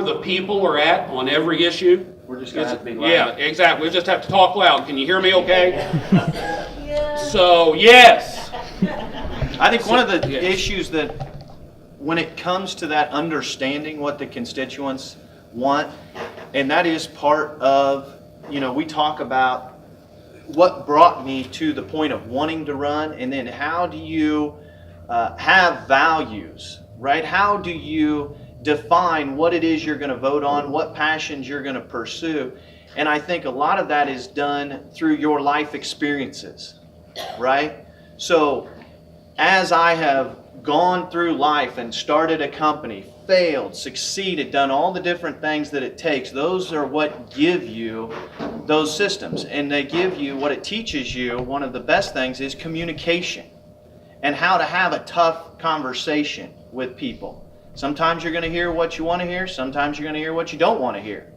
the people are at on every issue. We're just going to have to be loud. Yeah, exactly. We just have to talk loud. Can you hear me okay? Yes. So, yes. I think one of the Yes. issues that, when it comes to that understanding what the constituents want, and that is part of, we talk about what brought me to the point of wanting to run, and then how do you have values, right? How do you define what it is you're going to vote on, what passions you're going to pursue? And I think a lot of that is done through your life experiences, right? So as I have gone through life and started a company, failed, succeeded, done all the different things that it takes, those are what give you those systems. And they give you, what it teaches you, one of the best things is communication and how to have a tough conversation with people. Sometimes you're going to hear what you want to hear, sometimes you're going to hear what you don't want to hear.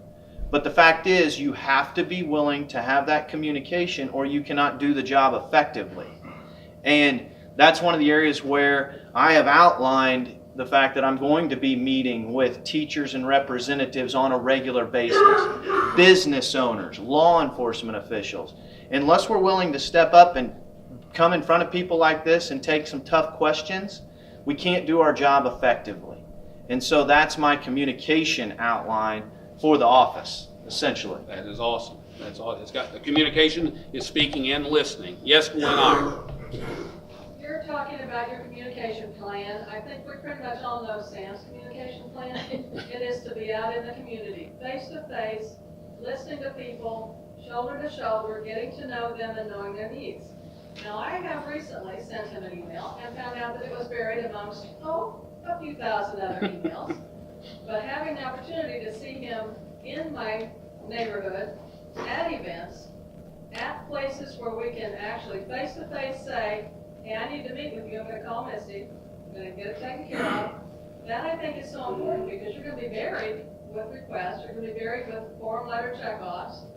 But the fact is, you have to be willing to have that communication or you cannot do the job effectively. And that's one of the areas where I have outlined the fact that I'm going to be meeting with teachers and representatives on a regular basis, business owners, law enforcement officials. Unless we're willing to step up and come in front of people like this and take some tough questions, we can't do our job effectively. And so that's my communication outline for the office, essentially. That is awesome. That's all. It's got the communication is speaking and listening. Yes, Gwen Iyer. You're talking about your communication plan. I think we pretty much all know Sam's communication plan. It is to be out in the community, face to face, listening to people, shoulder to shoulder, getting to know them and knowing their needs. Now, I have recently sent him an email and found out that it was buried amongst, a few thousand other emails. But having the opportunity to see him in my neighborhood, at events, at places where we can actually face to face say, hey, I need to meet with you, I'm going to call Misty, I'm going to get it taken care of. That I think is so important because you're going to be buried with requests, you're going to be buried with form letter checkoffs,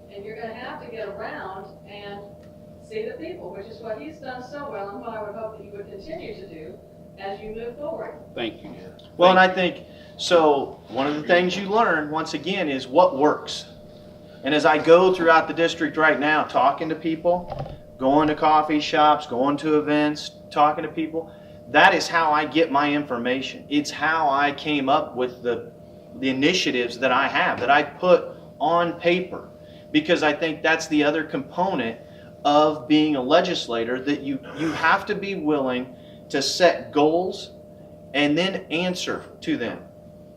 and you're going to have to get around and see the people, which is what he's done so well and what I would hope that you would continue to do as you move forward. Thank you. Well, and I think, so one of the things you learn, once again, is what works. And as I go throughout the district right now, talking to people, going to coffee shops, going to events, talking to people, that is how I get my information. It's how I came up with the initiatives that I have, that I put on paper. Because I think that's the other component of being a legislator, that you have to be willing to set goals and then answer to them,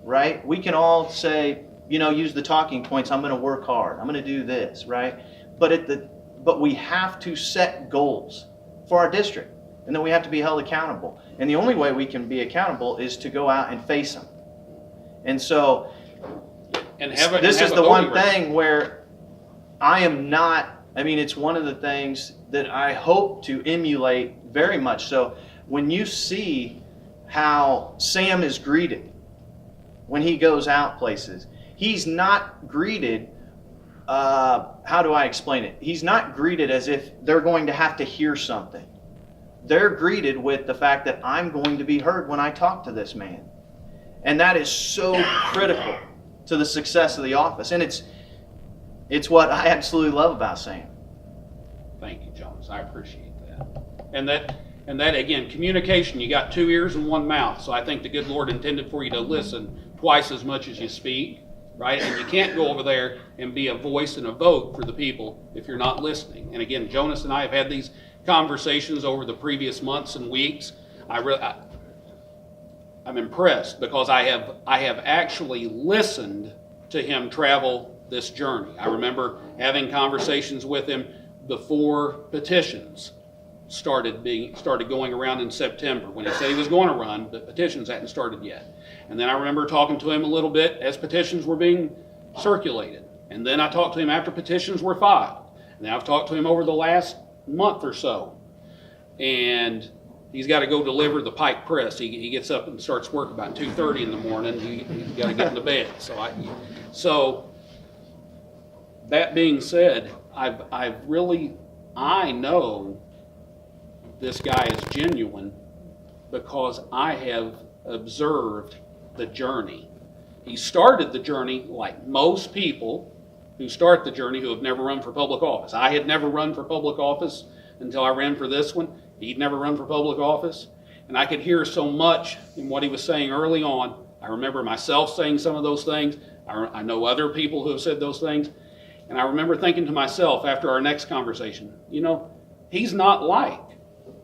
right? We can all say, use the talking points, I'm going to work hard, I'm going to do this, right? But we have to set goals for our district, and then we have to be held accountable. And the only way we can be accountable is to go out and face them. And so this is the one thing where I am not, it's one of the things that I hope to emulate very much so. When you see how Sam is greeted when he goes out places, he's not greeted, how do I explain it? He's not greeted as if they're going to have to hear something. They're greeted with the fact that I'm going to be heard when I talk to this man. And that is so critical to the success of the office. And it's what I absolutely love about Sam. Thank you, Jonas. I appreciate that. And that again, communication, you got 2 ears and 1 mouth. So I think the good Lord intended for you to listen twice as much as you speak, right? And you can't go over there and be a voice and a vote for the people if you're not listening. And again, Jonas and I have had these conversations over the previous months and weeks. I'm impressed because I have actually listened to him travel this journey. I remember having conversations with him before petitions started going around in September, when he said he was going to run, but petitions hadn't started yet. And then I remember talking to him a little bit as petitions were being circulated. And then I talked to him after petitions were filed. And then I've talked to him over the last month or so. And he's got to go deliver the Pike Press. He gets up and starts work about 2:30 in the morning. He's got to get into bed. So that being said, I know this guy is genuine because I have observed the journey. he started the journey like most people who start the journey who have never run for public office. I had never run for public office until I ran for this one. He'd never run for public office. And I could hear so much in what he was saying early on. I remember myself saying some of those things. I know other people who have said those things. And I remember thinking to myself after our next conversation, you know, he's not like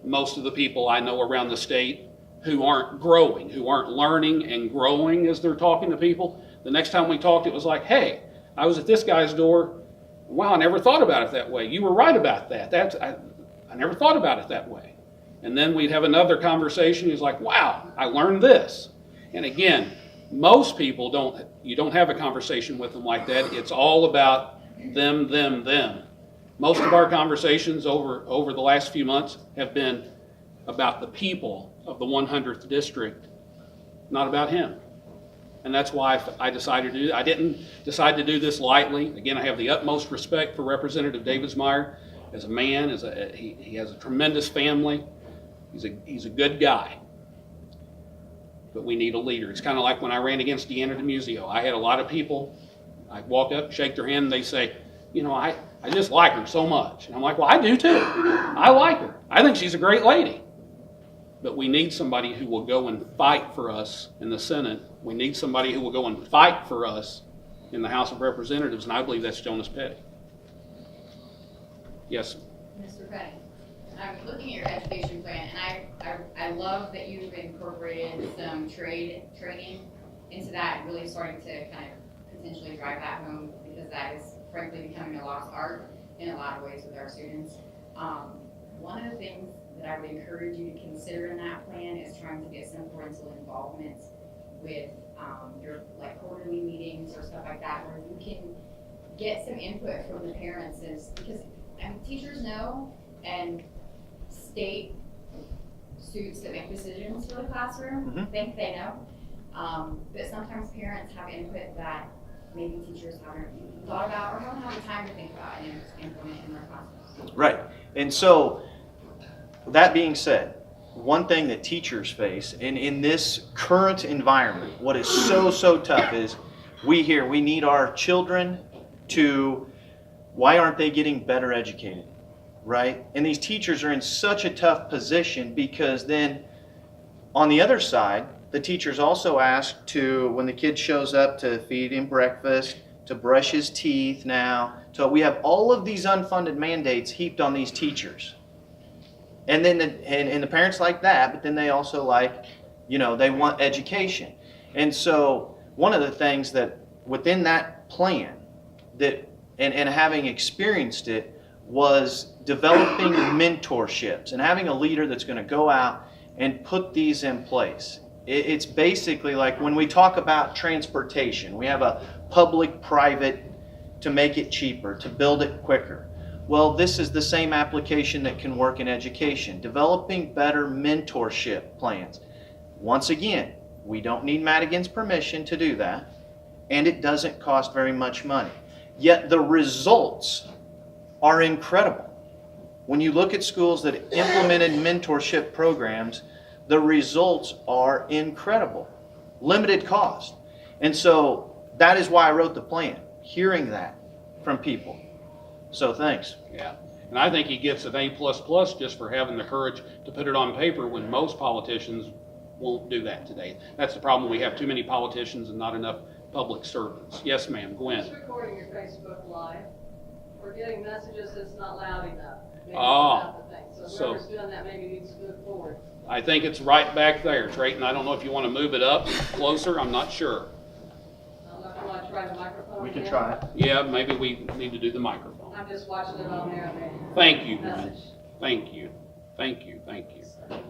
most of the people I know around the state who aren't growing, who aren't learning and growing as they're talking to people. The next time we talked, it was like, hey, I was at this guy's door. Wow, I never thought about it that way. You were right about that. I never thought about it that way. And then we'd have another conversation. He's like, wow, I learned this. And again, most people you don't have a conversation with them like that. It's all about them. Most of our conversations over the last few months have been about the people of the 100th district, not about him. And that's why I decided to do it. I didn't decide to do this lightly. Again, I have the utmost respect for Representative Davidsmeyer as a man. He has a tremendous family. He's a good guy. But we need a leader. It's kind of like when I ran against Deanna DeMuzio. I had a lot of people, I'd walk up, shake their hand, and they say, you know, I just like her so much. And I'm like, well, I do too. I like her. I think she's a great lady. But we need somebody who will go and fight for us in the Senate. We need somebody who will go and fight for us in the House of Representatives, and I believe that's Jonas Petty. Yes? Mr. Petty, I'm looking at your education plan, and I love that you've incorporated some training into that, and really starting to kind of potentially drive that home, because that is frankly becoming a lost art in a lot of ways with our students. One of the things that I would encourage you to consider in that plan is trying to get some parental involvement with your like quarterly meetings or stuff like that, where you can get some input from the parents, because teachers know, and state suits that make decisions for the classroom think they know, but sometimes parents have input that maybe teachers haven't thought about or haven't had the time to think about and implement in their classrooms. Right. And so, that being said, one thing that teachers face, and in this current environment, what is so tough is we need our children why aren't they getting better educated, right? And these teachers are in such a tough position, because then on the other side, the teacher's also asked to, when the kid shows up, to feed him breakfast, to brush his teeth now. So we have all of these unfunded mandates heaped on these teachers. And then the parents like that, but then they also like, they want education. And so one of the things that within that plan and having experienced it was developing mentorships and having a leader that's going to go out and put these in place. It's basically like when we talk about transportation, we have a public-private to make it cheaper, to build it quicker. Well, this is the same application that can work in education, developing better mentorship plans. Once again, we don't need Madigan's permission to do that, and it doesn't cost very much money. Yet the results are incredible. When you look at schools that implemented mentorship programs, the results are incredible. Limited cost. And so that is why I wrote the plan, hearing that from people. So thanks. Yeah. And I think he gets an A++ just for having the courage to put it on paper when most politicians won't do that today. That's the problem. We have too many politicians and not enough public servants. Yes, ma'am. Gwen. Just recording your Facebook Live. We're getting messages that's not loud enough. Maybe Ah. that's the thing. So whoever's doing that maybe needs to move forward. I think it's right back there, Trayton. I don't know if you want to move it up closer. I'm not sure. I don't know if you want to try the microphone. We can again. try it. Yeah, maybe we need to do the microphone. I'm just watching it on there. Thank you, Gwen. Message. Thank you. Thank you. Thank you.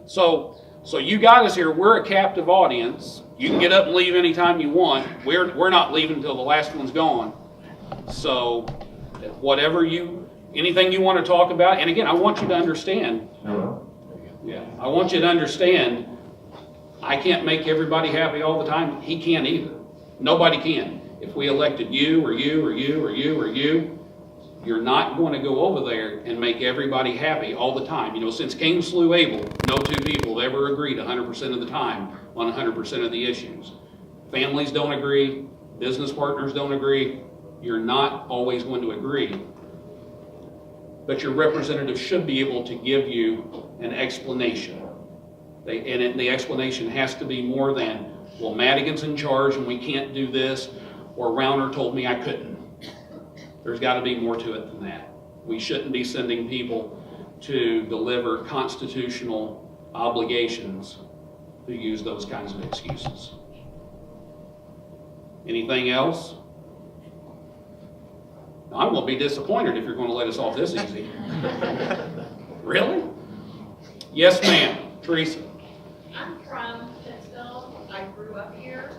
So you got us here. We're a captive audience. You can get up and leave anytime you want. We're not leaving until the last one's gone. So anything you want to talk about, and again, I want you to understand. Yeah, I want you to understand, I can't make everybody happy all the time. He can't either. Nobody can. If we elected you or you or you or you or you, you're not going to go over there and make everybody happy all the time. Since Cain slew Abel, no two people have ever agreed 100% of the time on 100% of the issues. Families don't agree, business partners don't agree. You're not always going to agree. But your representative should be able to give you an explanation. The explanation has to be more than, well, Madigan's in charge and we can't do this, or Rauner told me I couldn't. There's got to be more to it than that. We shouldn't be sending people to deliver constitutional obligations who use those kinds of excuses. Anything else? I'm going to be disappointed if you're going to let us off this easy. Really? Yes, ma'am. Teresa. I'm from Pittsfield. I grew up here.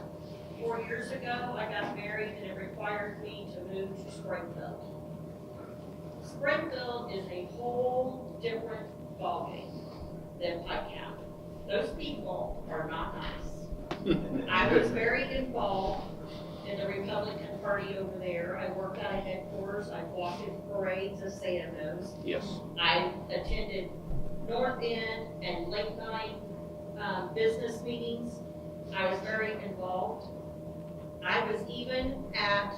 4 years ago, I got married and it required me to move to Springfield. Springfield is a whole different ballgame than Pike County. Those people are not nice. I was very involved in the Republican Party over there. I worked out of headquarters. I walked in parades, as Sam knows. Yes. I attended North End and late night business meetings. I was very involved. I was even at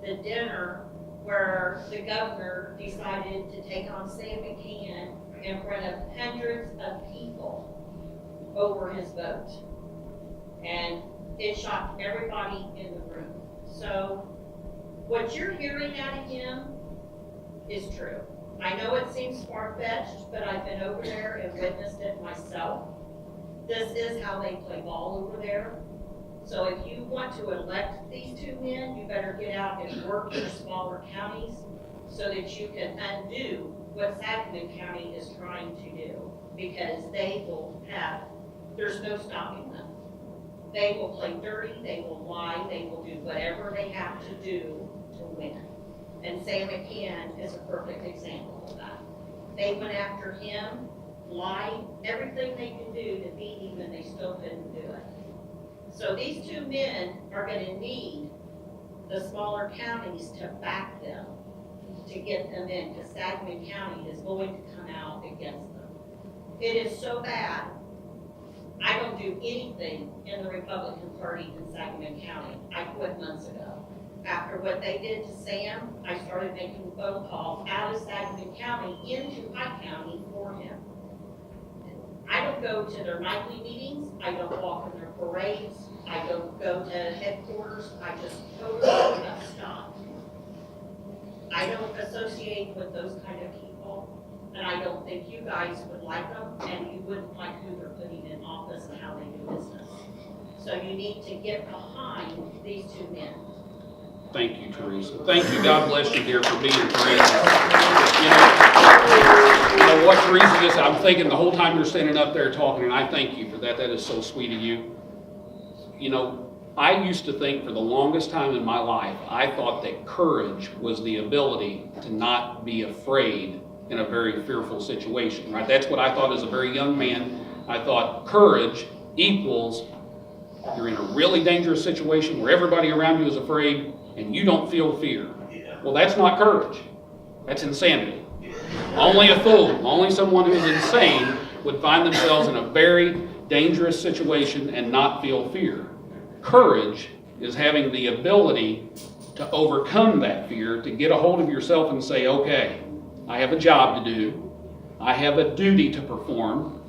the dinner where the governor decided to take on Sam McCann in front of hundreds of people over his vote. And it shocked everybody in the room. So what you're hearing out of him is true. I know it seems far-fetched, but I've been over there and witnessed it myself. This is how they play ball over there. So if you want to elect these two men, you better get out and work in smaller counties so that you can undo what Sangamon County is trying to do, because they will have, there's no stopping them. They will play dirty, they will lie, they will do whatever they have to do to win. And Sam McCann is a perfect example of that. They went after him, lied, everything they could do to beat him, and they still couldn't do it. So these two men are going to need the smaller counties to back them, to get them in, because Sangamon County is going to come out against them. It is so bad. I don't do anything in the Republican Party in Sangamon County. I quit months ago. After what they did to Sam, I started making phone calls out of Sangamon County into Pike County for him. I don't go to their nightly meetings. I don't walk in their parades. I don't go to headquarters. I just totally stop. I don't associate with those kind of people. And I don't think you guys would like them, and you wouldn't like who they're putting in office and how they do business. So you need to get behind these two men. Thank you, Teresa. Thank you. God bless you, dear, for being courageous. You know what, Teresa, just, I'm thinking the whole time you're standing up there talking, and I thank you for that. That is so sweet of you. You know, I used to think for the longest time in my life, I thought that courage was the ability to not be afraid in a very fearful situation, right? That's what I thought as a very young man. I thought courage equals you're in a really dangerous situation where everybody around you is afraid and you don't feel fear. Well, that's not courage. That's insanity. Only a fool, only someone who's insane would find themselves in a very dangerous situation and not feel fear. Courage is having the ability to overcome that fear, to get a hold of yourself and say, okay, I have a job to do, I have a duty to perform,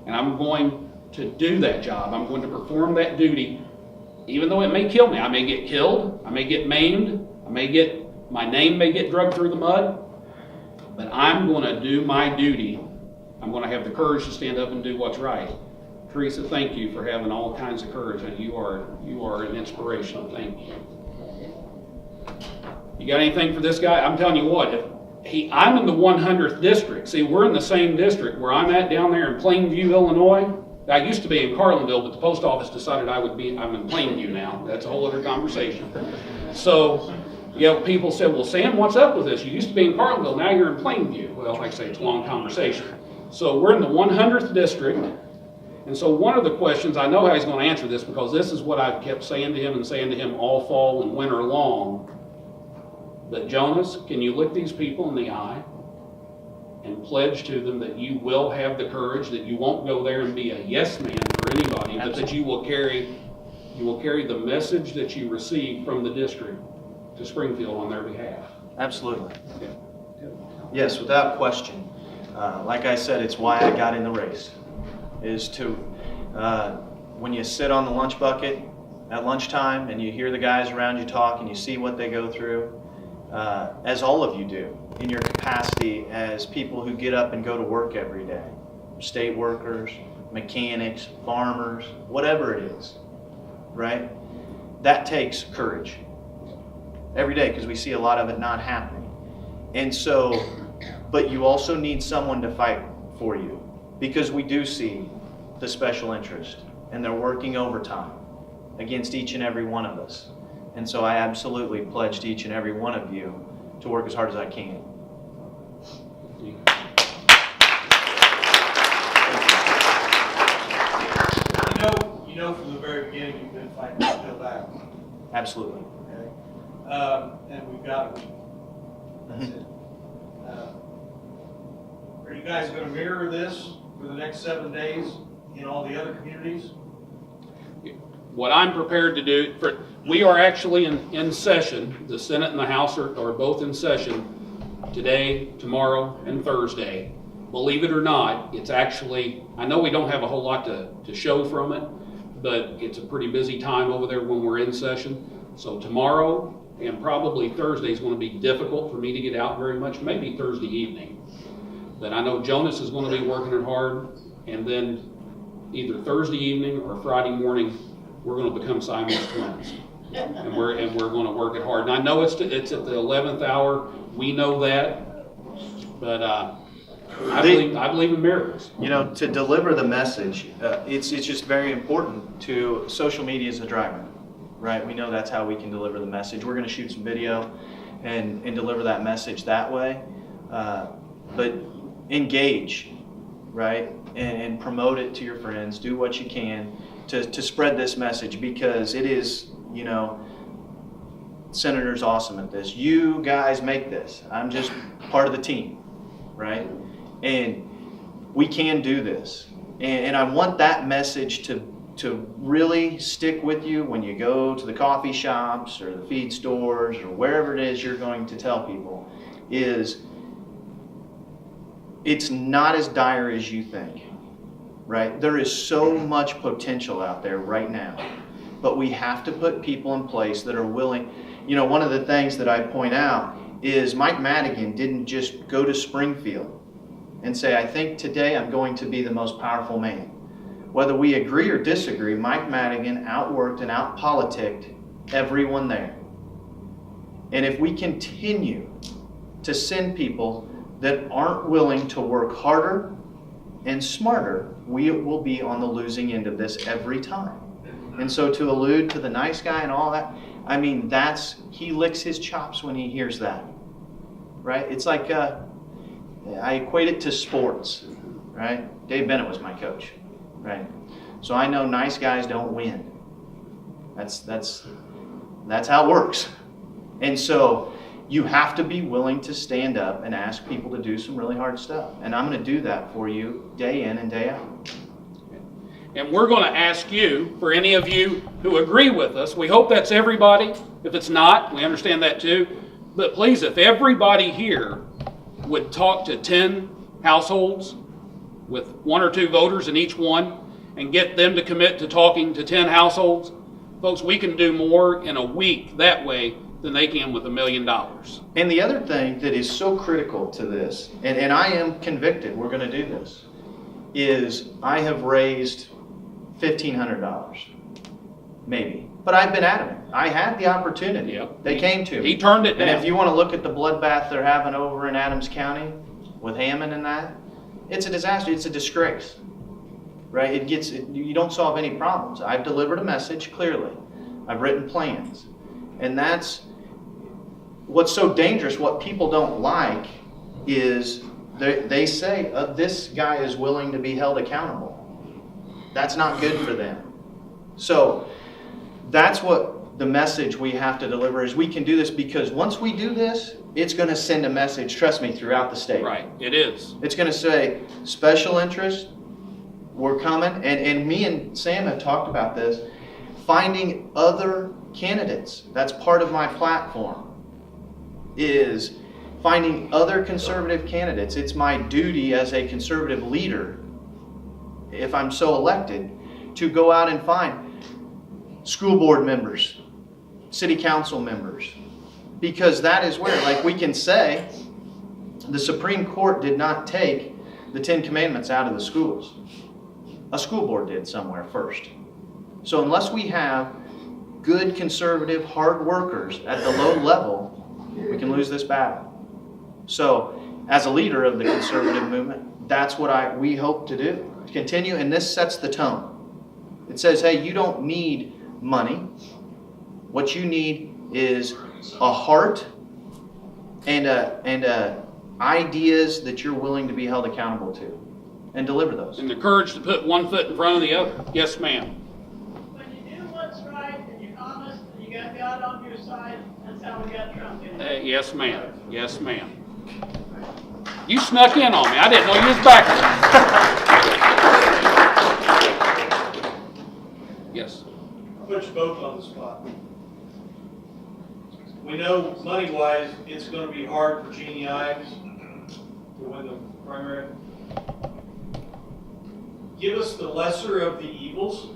and I'm going to do that job. I'm going to perform that duty, even though it may kill me. I may get killed, I may get maimed, my name may get dragged through the mud, but I'm going to do my duty. I'm going to have the courage to stand up and do what's right. Teresa, thank you for having all kinds of courage, and you are an inspiration. Thank you. You got anything for this guy? I'm telling you what, I'm in the 100th district. See, we're in the same district where I'm at down there in Plainview, Illinois. I used to be in Carlinville, but the post office decided I'm in Plainview now. That's a whole other conversation. So, people said, well, Sam, what's up with this? You used to be in Carlinville, now you're in Plainview. Well, like I say, it's a long conversation. So we're in the 100th district. And so one of the questions, I know how he's going to answer this because this is what I've kept saying to him all fall and winter long. But Jonas, can you look these people in the eye and pledge to them that you will have the courage, that you won't go there and be a yes man for anybody, but that you will carry you will carry the message that you receive from the district to Springfield on their behalf. Absolutely. Yeah. Yes, without question. Like I said, it's why I got in the race, is to, when you sit on the lunch bucket at lunchtime and you hear the guys around you talk and you see what they go through, as all of you do, in your capacity as people who get up and go to work every day, state workers, mechanics, farmers, whatever it is, right? That takes courage every day, because we see a lot of it not happening. And so, but you also need someone to fight for you, because we do see the special interest and they're working overtime against each and every one of us. And so I absolutely pledge to each and every one of you to work as hard as I can. You know from the very beginning you've been fighting this bill back, Absolutely. okay? And we've got a week. That's it. Are you guys going to mirror this for the next 7 days in all the other communities? What I'm prepared to do, we are actually in session, the Senate and the House are both in session today, tomorrow, and Thursday. Believe it or not, it's actually, I know we don't have a whole lot to show from it, but it's a pretty busy time over there when we're in session. So tomorrow and probably Thursday is going to be difficult for me to get out very much, maybe Thursday evening. But I know Jonas is going to be working it hard, and then either Thursday evening or Friday morning, we're going to become Siamese twins. And we're going to work it hard. And I know it's at the 11th hour. We know that, but I believe in miracles. You know, to deliver the message, it's just very important to, social media as a driver, right? We know that's how we can deliver the message. We're going to shoot some video and deliver that message that way. But engage, right? And promote it to your friends. Do what you can to spread this message, because it is, you know, Senator's awesome at this. You guys make this. I'm just part of the team, right? And we can do this. And I want that message to really stick with you when you go to the coffee shops or the feed stores or wherever it is you're going to tell people, is it's not as dire as you think, right? There is so much potential out there right now, but we have to put people in place that are willing. You know, one of the things that I point out is Mike Madigan didn't just go to Springfield and say, I think today I'm going to be the most powerful man. Whether we agree or disagree, Mike Madigan outworked and outpoliticked everyone there. And if we continue to send people that aren't willing to work harder and smarter, we will be on the losing end of this every time. And so to allude to the nice guy and all that, I mean, he licks his chops when he hears that, right? It's like, I equate it to sports, right? Dave Bennett was my coach, right? So I know nice guys don't win. That's how it works. And so you have to be willing to stand up and ask people to do some really hard stuff. And I'm going to do that for you day in and day out. And we're going to ask you, for any of you who agree with us, we hope that's everybody. If it's not, we understand that too. But please, if everybody here would talk to 10 households with 1 or 2 voters in each one and get them to commit to talking to 10 households, folks, we can do more in a week that way than they can with $1 million. And the other thing that is so critical to this, and I am convicted we're going to do this, is I have raised $1,500, maybe. But I've been adamant. I had the opportunity. Yep. They came to me. He turned it down. And if you want to look at the bloodbath they're having over in Adams County with Hammond and that, it's a disaster. It's a disgrace, right? You don't solve any problems. I've delivered a message clearly. I've written plans. And that's what's so dangerous. What people don't like is they say, this guy is willing to be held accountable. That's not good for them. So that's what the message we have to deliver is. We can do this because once we do this, it's going to send a message, trust me, throughout the state. Right, it is. It's going to say, special interest, we're coming. And me and Sam have talked about this. finding other candidates. That's part of my platform, is finding other conservative candidates. It's my duty as a conservative leader, if I'm so elected, to go out and find school board members, city council members, because that is where, like, we can say the Supreme Court did not take the 10 Commandments out of the schools. A school board did somewhere first. So unless we have good conservative hard workers at the low level, we can lose this battle. So as a leader of the conservative movement, that's what we hope to do. Continue, and this sets the tone. It says, hey, you don't need money. What you need is a heart and ideas that you're willing to be held accountable to, and deliver those. And the courage to put one foot in front of the other. Yes, ma'am. When you do what's right and you're honest and you got God on your side, that's how we got Trump in. Yes, ma'am. Yes, ma'am. You snuck in on me. I didn't know you was back there. Yes. I'll put you both on the spot. We know money-wise, it's going to be hard for Jeannie Ives to win the primary. Give us the lesser of the evils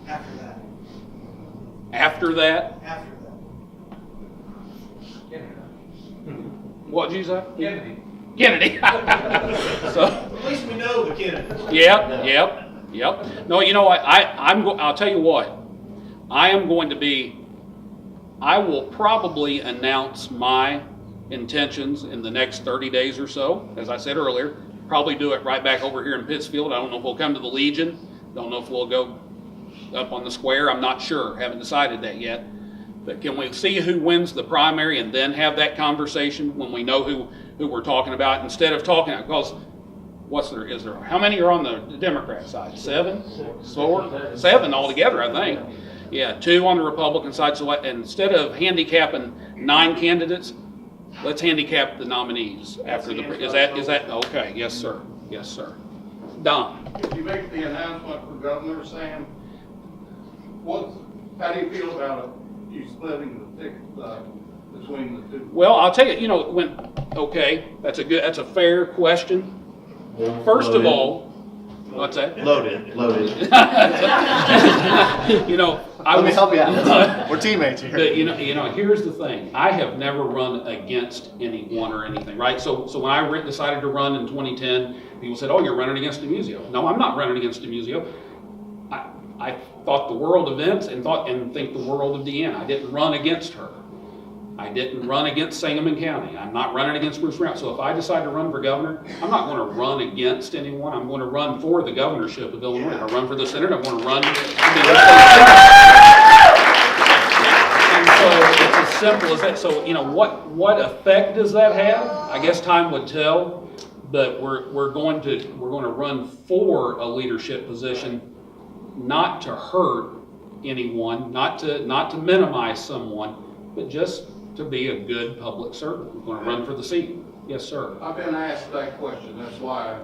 after that. After that, After that. what did you say? Kennedy. Kennedy. So, At least we know the Kennedys. Yep. No, you know what? I'll tell you what. I will probably announce my intentions in the next 30 days or so. As I said earlier, probably do it right back over here in Pittsfield. I don't know if we'll come to the Legion. Don't know if we'll go up on the square. I'm not sure. Haven't decided that yet. But can we see who wins the primary and then have that conversation when we know who we're talking about, instead of talking, because how many are on the Democrat side? 7? 4? 7 altogether, I think. Yeah, 2 on the Republican side. So instead of handicapping 9 candidates, let's handicap the nominees after is that okay? Yes, sir. Yes, sir. Don. If you make the announcement for governor, Sam, how do you feel about you splitting the ticket between the two? Well, I'll tell you, that's a fair question. First of all, what's that? Loaded. Let me help you out. We're teammates here. But, here's the thing. I have never run against anyone or anything, right? So when I decided to run in 2010, people said, "Oh, you're running against DeMuzio." No, I'm not running against DeMuzio. I thought the world of Vince and think the world of Deanna. I didn't run against her. I didn't run against Sangamon County. I'm not running against Bruce Brown. So if I decide to run for governor, I'm not going to run against anyone. I'm going to run for the governorship of Illinois. I run for the Senate. I'm going to run for the And so it's as simple as that. So, what effect does that have? I guess time would tell. But we're going to run for a leadership position, not to hurt anyone, not to minimize someone, but just to be a good public servant. We're going to run for the seat. Yes, sir. I've been asked that question. That's why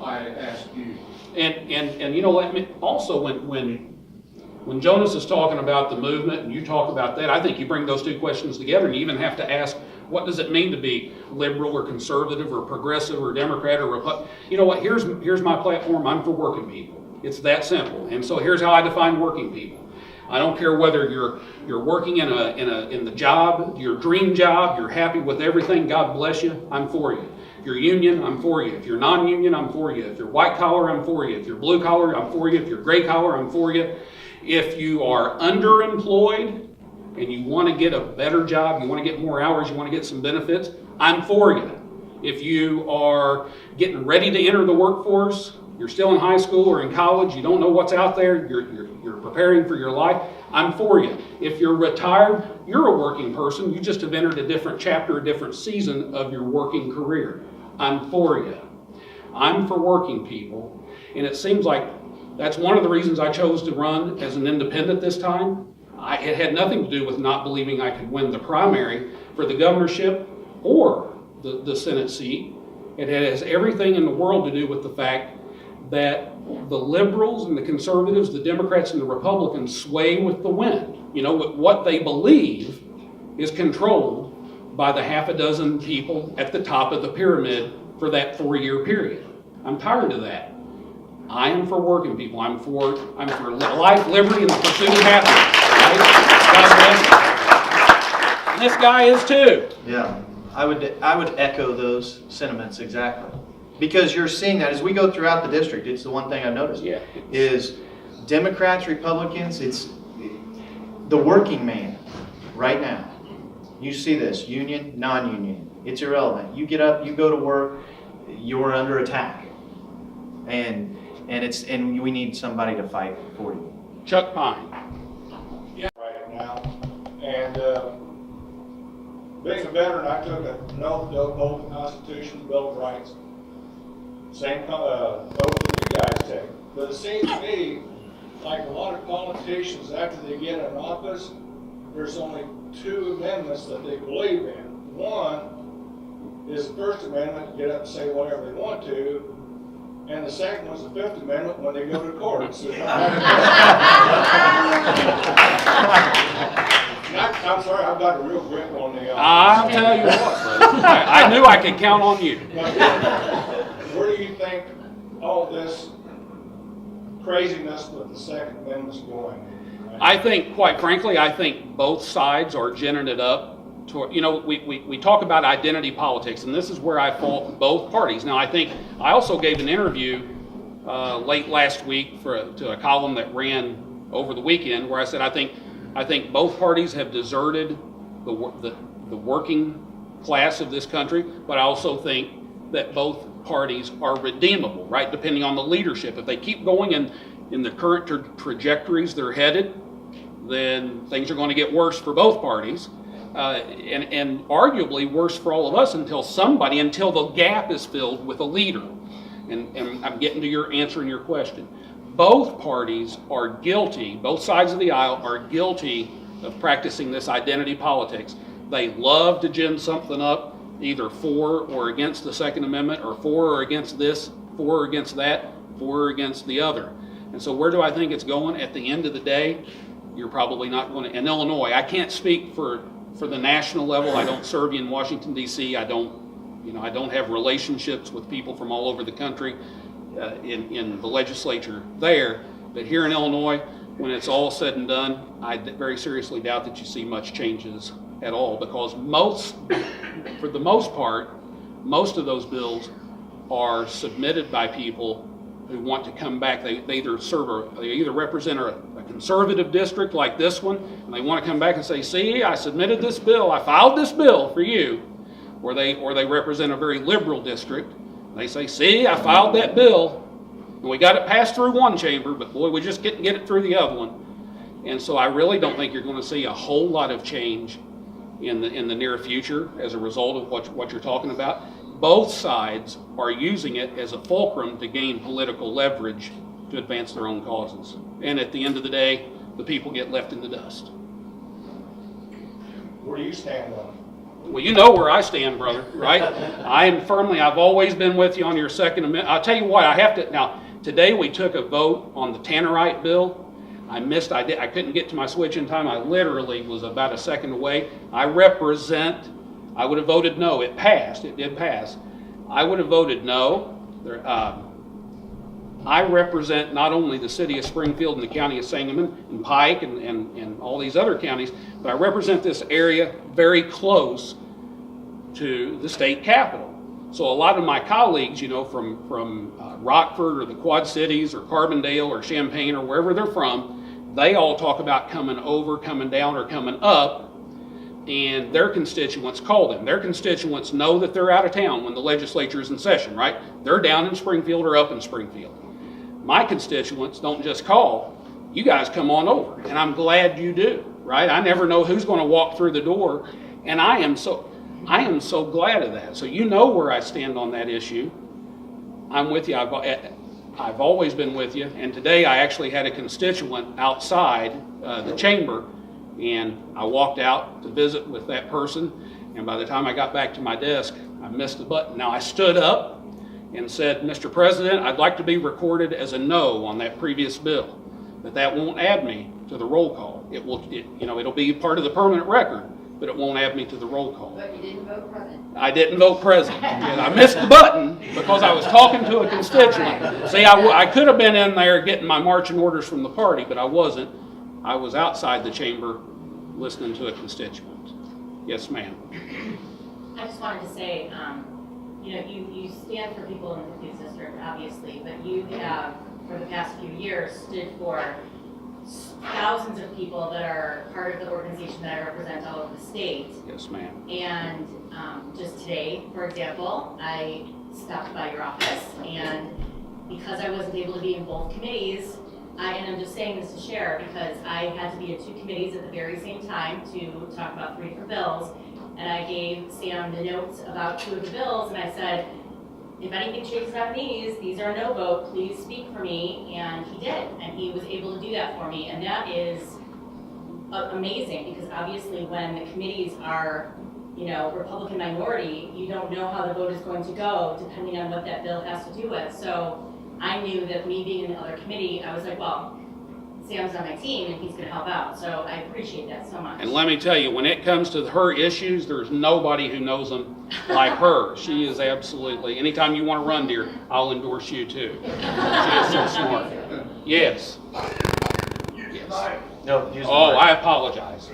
I asked you. And also when Jonas is talking about the movement and you talk about that, I think you bring those two questions together, and you even have to ask, what does it mean to be liberal or conservative or progressive or Democrat or Republican? You know what? Here's my platform. I'm for working people. It's that simple. And so here's how I define working people. I don't care whether you're working in the job, your dream job, you're happy with everything, God bless you, I'm for you. If you're union, I'm for you. If you're non-union, I'm for you. If you're white collar, I'm for you. If you're blue collar, I'm for you. If you're gray collar, I'm for you. If you are underemployed and you want to get a better job, you want to get more hours, you want to get some benefits, I'm for you. If you are getting ready to enter the workforce, you're still in high school or in college, you don't know what's out there, you're preparing for your life, I'm for you. If you're retired, you're a working person, you just have entered a different chapter, a different season of your working career, I'm for you. I'm for working people, and it seems like that's one of the reasons I chose to run as an independent this time. It had nothing to do with not believing I could win the primary for the governorship or the Senate seat. It has everything in the world to do with the fact that the liberals and the conservatives, the Democrats and the Republicans sway with the wind. You know, what they believe is controlled by the half a dozen people at the top of the pyramid for that 4-year period. I'm tired of that. I am for working people. I'm for life, liberty, and the pursuit of happiness. Right? God bless you. And this guy is too. Yeah, I would echo those sentiments exactly. Because you're seeing that as we go throughout the district. It's the one thing I've noticed. Yeah. Is Democrats, Republicans, it's the working man right now. You see this, union, non-union. It's irrelevant. You get up, you go to work, you're under attack. And we need somebody to fight for you. Chuck Pine. Right now, and being a veteran, I took an oath to uphold the Constitution, the Bill of Rights. Same oath that you guys take. But it seems to me like a lot of politicians, after they get in office, there's only 2 amendments that they believe in. One is the First Amendment, get up and say whatever they want to, and the second one's the Fifth Amendment when they go to court. So, I'm sorry, I've got a real grip on the. I'll tell you what, brother. I knew I could count on you. Where do you think all this craziness with the Second Amendment's going? I think, quite frankly, I think both sides are ginning it up. You know, we talk about identity politics, and this is where I fault both parties. Now, I also gave an interview late last week to a column that ran over the weekend, where I said I think both parties have deserted the working class of this country, but I also think that both parties are redeemable, right? Depending on the leadership. If they keep going in the current trajectories they're headed, then things are going to get worse for both parties. And arguably worse for all of us until the gap is filled with a leader. And I'm getting to answering your question. Both parties are guilty, both sides of the aisle are guilty of practicing this identity politics. They love to gin something up, either for or against the Second Amendment, or for or against this, for or against that, for or against the other. And so where do I think it's going? At the end of the day, you're probably not going to, in Illinois, I can't speak for the national level. I don't serve you in Washington, D.C. I don't have relationships with people from all over the country in the legislature there. But here in Illinois, when it's all said and done, I very seriously doubt that you see much changes at all, because for the most part, most of those bills are submitted by people who want to come back. They either represent a conservative district like this one, and they want to come back and say, see, I submitted this bill, I filed this bill for you. Or they represent a very liberal district. They say, see, I filed that bill, and we got it passed through one chamber, but boy, we just couldn't get it through the other one. And so I really don't think you're going to see a whole lot of change in the near future as a result of what you're talking about. Both sides are using it as a fulcrum to gain political leverage to advance their own causes. And at the end of the day, the people get left in the dust. Where do you stand on it? Well, you know where I stand, brother, right? I've always been with you on your Second Amendment. I'll tell you what, now, today we took a vote on the Tannerite bill. I couldn't get to my switch in time. I literally was about a second away. I would have voted no. It passed. It did pass. I would have voted no. I represent not only the city of Springfield and the county of Sangamon and Pike and all these other counties, but I represent this area very close to the state capital. So a lot of my colleagues, from Rockford or the Quad Cities or Carbondale or Champaign or wherever they're from, they all talk about coming over, coming down, or coming up, and their constituents call them. Their constituents know that they're out of town when the legislature is in session, right? They're down in Springfield or up in Springfield. My constituents don't just call, you guys come on over, and I'm glad you do, right? I never know who's going to walk through the door, and I am so glad of that. So you know where I stand on that issue. I'm with you. I've always been with you, and today I actually had a constituent outside the chamber, and I walked out to visit with that person, and by the time I got back to my desk, I missed the button. Now I stood up, and said, Mr. President, I'd like to be recorded as a no on that previous bill, but that won't add me to the roll call. It'll be part of the permanent record, but it won't add me to the roll call. But you didn't vote present. I didn't vote present. And I missed the button because I was talking to a constituent. See, I could have been in there getting my marching orders from the party, but I wasn't. I was outside the chamber listening to a constituent. Yes, ma'am. I just wanted to say, you stand for people in the Pittsfield district, obviously, but you have, for the past few years, stood for thousands of people that are part of the organization that I represent all over the state. Yes, ma'am. And just today, for example, I stopped by your office, and because I wasn't able to be in both committees, and I'm just saying this to share because I had to be in 2 committees at the very same time to talk about 3 different bills. And I gave Sam the notes about 2 of the bills, and I said, if anything changes on these are no vote, please speak for me. And he did, and he was able to do that for me. And that is amazing because obviously when the committees are, Republican minority, you don't know how the vote is going to go depending on what that bill has to do with. So I knew that me being in the other committee, I was like, well, Sam's on my team and he's going to help out. So I appreciate that so much. And let me tell you, when it comes to her issues, there's nobody who knows them like her. She is absolutely, anytime you want to run, dear, I'll endorse you too. She is so smart. Yes. Yes. No, use the Oh, mic. I apologize.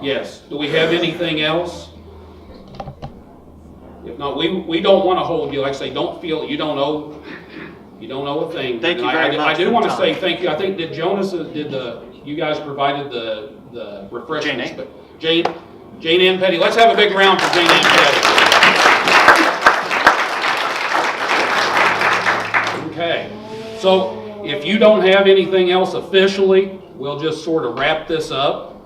Yes. Do we have anything else? If not, we don't want to hold you. Like I say, don't feel you don't know a thing. Thank you And very much I do for want the to say time. thank you. I think you guys provided the refreshments. Jane, But Jane Ann Petty. Let's have a big round for Jane Ann Petty. Okay. So if you don't have anything else officially, we'll just sort of wrap this up,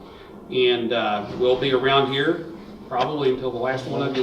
and we'll be around here probably until the last one of you